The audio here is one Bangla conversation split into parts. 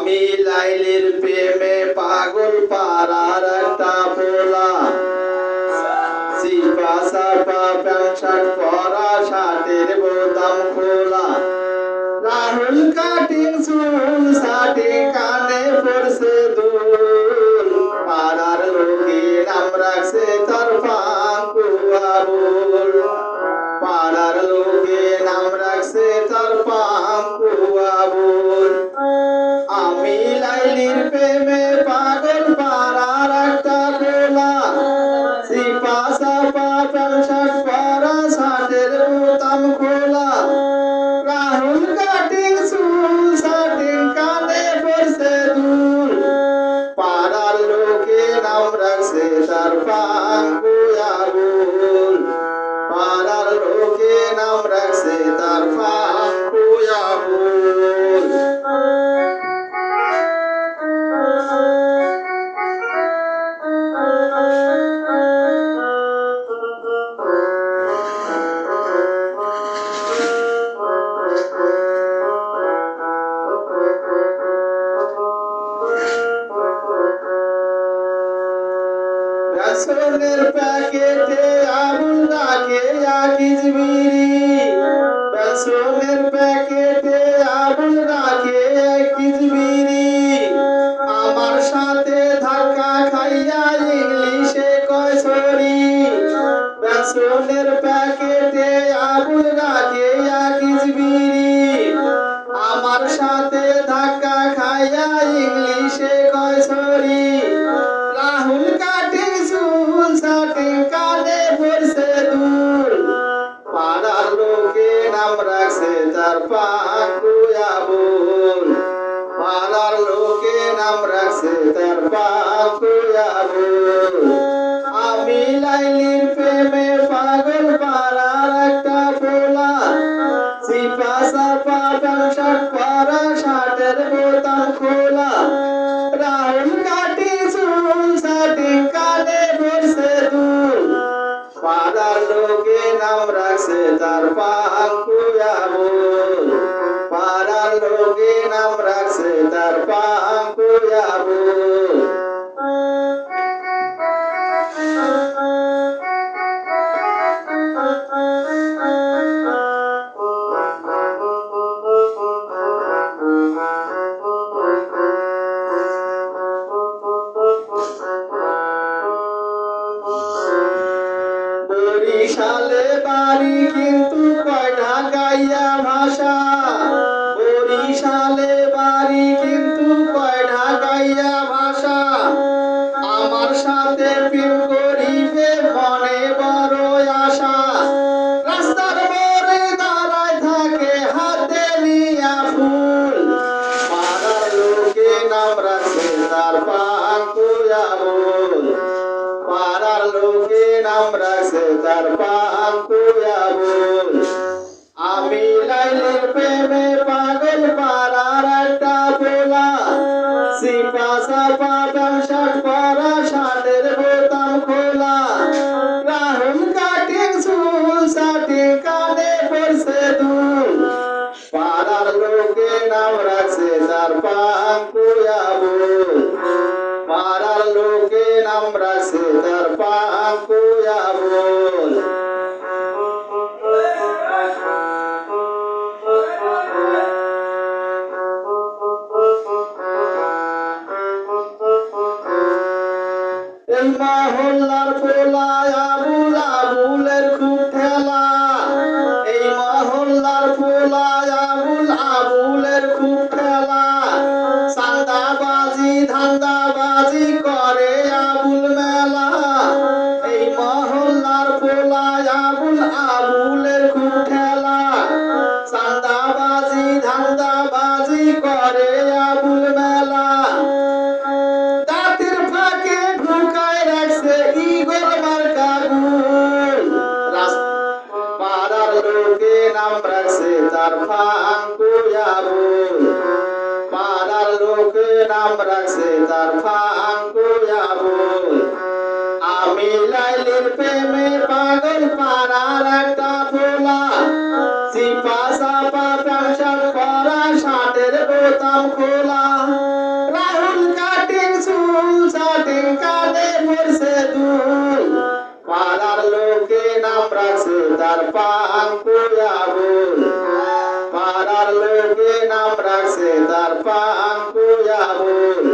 আমি লাইলির প্রেমে পাগল পাড়ার একটা পোলা সিপা সাপা প্যান্ট শার্ট পরা শার্টের বোতাম খোলা রাহুল কাটিং চুল সাটি কানে পড়ছে দুল পাড়ার লোকে নাম রাখছে তার পাঙ্কু আবুল পাড়ার লোকে নাম রাখছে তার পাঙ্কু আবুল আমি লাইলির প্রেমে পাগল পাড়ার একটা পোলা সিপা সাপা প্যান্ট শার্ট পরা শার্টের বোতাম খোলা রাহুল কাটিং চুল শার্টিং কানে পড়ছে দুল পাড়ার লোকে নাম রাখছে তার পাঙ্কু আবুল পাড়ার লোকে নাম রাখছে তার পাঙ্কু আবুল বেসনের প্যাকেটে আবুল রাখে আকিজ বিড়ি বেসনের প্যাকেটে আবুল রাখে আকিজ বিড়ি আমার সাথে ধাক্কা খাইয়া ইংলিশে কয় সরি বেসনের প্যাকেটে আবুল রাখে আকিজ বিড়ি আমার সাথে ধাক্কা খাইয়া ইংলিশে কয় সরি রাহুল কাটিং চুল শার্টিং কানে পড়ছে দুল পাড়ার লোকে নাম রাখছে তার পাঙ্কু আবুল পাড়ার লোকে নাম রাখছে তার পাঙ্কু আবুল আমি লাইলির প্রেমে পাগল পাড়ার একটা পোলা সিপা সাপা প্যান্ট শার্ট পরা শার্টের বোতাম খোলা রাহুল কাটিং চুল শার্টিং কানে পড়ছে দুল পাড়ার লোকে নাম রাখছে তার পাঙ্কু আবুল পাড়ার লোকে নাম রাখছে তার পাঙ্কু আবুল বরিশালে বাড়ি কিন্তু কয় ঢাকাইয়া ভাষা বরিশালে বাড়ি কিন্তু কয় ঢাকাইয়া ভাষা আমার সাথে প্রেম করিবে মনে বড় আশা রাস্তার মোড়ে দাঁড়ায় থাকে হাতে নিয়া ফুল পাড়ার লোকে নাম রাখছে তার পাঙ্কু আবুল পাড়ার লোকে নাম রাখছে তার পাঙ্কু আবুল আমি লাইলির প্রেমে পাগল পাড়ার একটা পোলা সিপা সাপা প্যান্ট শার্ট পরা শার্টের বোতাম খোলা রাহুল কাটিং চুল শার্টিং কানে পড়ছে দুল পাড়ার লোকে নাম রাখছে তার পাঙ্কু আবুল পাড়ার লোকে নাম রাখছে তার পাঙ্কু আবুল এই মহল্লার পোলা আবুল আবুলের খুব ঠেলা এই মহল্লার পোলা আবুল আবুলের খুব ঠেলা চাঁদাবাজি ধান্দাবাজি করে আবুল মেলা এই মহল্লার পোলা আবুল আবুলের খুব ঠেলা চাঁদাবাজি ধান্দাবাজি করে আবুল মেলা দাঁতের ফাঁকে ঢুকায় রাখছে ইগল মার্কা গুল পাড়ার লোকে নাম রাখছে তার পাঙ্কু আবুল পাড়ার লোকে নাম রাখছে তার পাঙ্কু আবুল আমি লাইলির প্রেমে পাগল পাড়ার একটা পোলা সিপা সাপা প্যান্ট শার্ট পরা শার্টের বোতাম খোলা পড়ছে দুল পাড়ার লোকে নাম রাখছে তার পাঙ্কুয়া বুল পাড়ার লোকে নাম রাখছে তার পাঙ্কুয়া বুল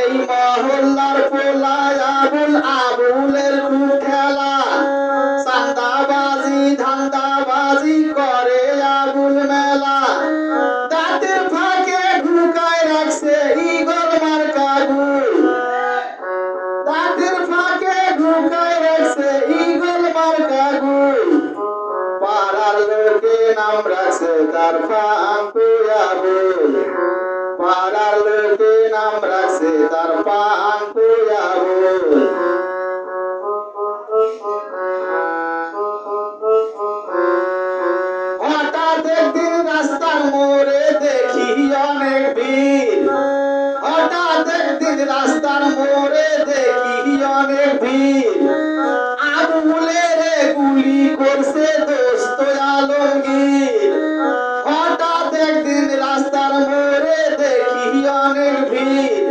এই মহল্লার পোলায় আবুল আবুলের খুব খেলা চাঁদাবাজি ধান্দাবাজি করে আবুল মেলা দাঁতের ফাঁকে ঢুকায় রাখছে ইগল মার্কা গুল দাঁতের ফাঁকে ঢুকায় রাখছে ইগল মার্কা গুল পাড়ার লোকে নাম রাখছে তার পাঙ্কুয়া বুল পাড়ার লোকে নাম রাখছে তার পাঙ্কুয়া বুল হঠাৎ একদিন রাস্তার মোড়ে দেখি অনেক ভিড় হঠাৎ একদিন রাস্তার মোড়ে দেখি অনেক ভিড় আবুলের গুলি করছে দোস্ত আলমগীর হঠাৎ একদিন রাস্তার মোড়ে দেখি অনেক ভিড়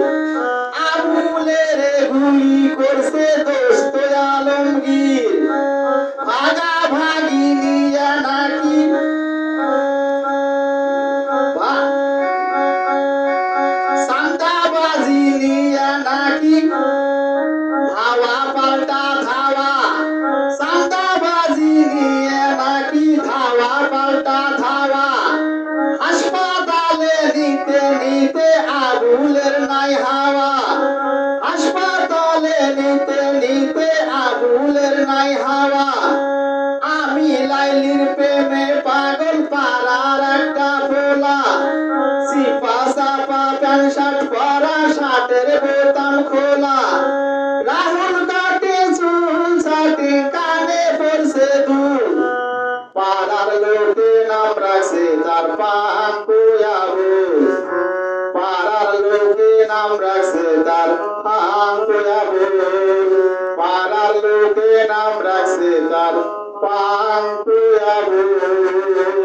আবুলের গুলি করছে দোস্ত আলমগীর ভাগা ভাগি নিয়ে নাকি চাঁদাবাজি নিয়ে নাকি ধাওয়া পাল্টা ধাওয়া চাঁদাবাজি নিয়ে নাকি ধাওয়া পাল্টা ধাওয়া হাসপাতালে নিতে নিতে আবুলের নাই হাওয়া হাসপাতালে নিতে নিতে আবুলের নাই হাওয়া আমি লাইলির প্রেমে পাগল পাড়ার একটা পোলা সিপা সাপা প্যান্ট শার্ট পরা শার্টের বোতাম খোলা রাহুল কাটে চুল ছাটি কানে পড়ছে দুল পাড়ার লোকে নাম রাখছে তার পাঙ্কুয়া বুল পাড়ার লোকে নাম রাখছে তার পাঙ্কুয়া বুল পাড়ার লোকে নাম রাখছে তার পাঙ্কুয়া বুল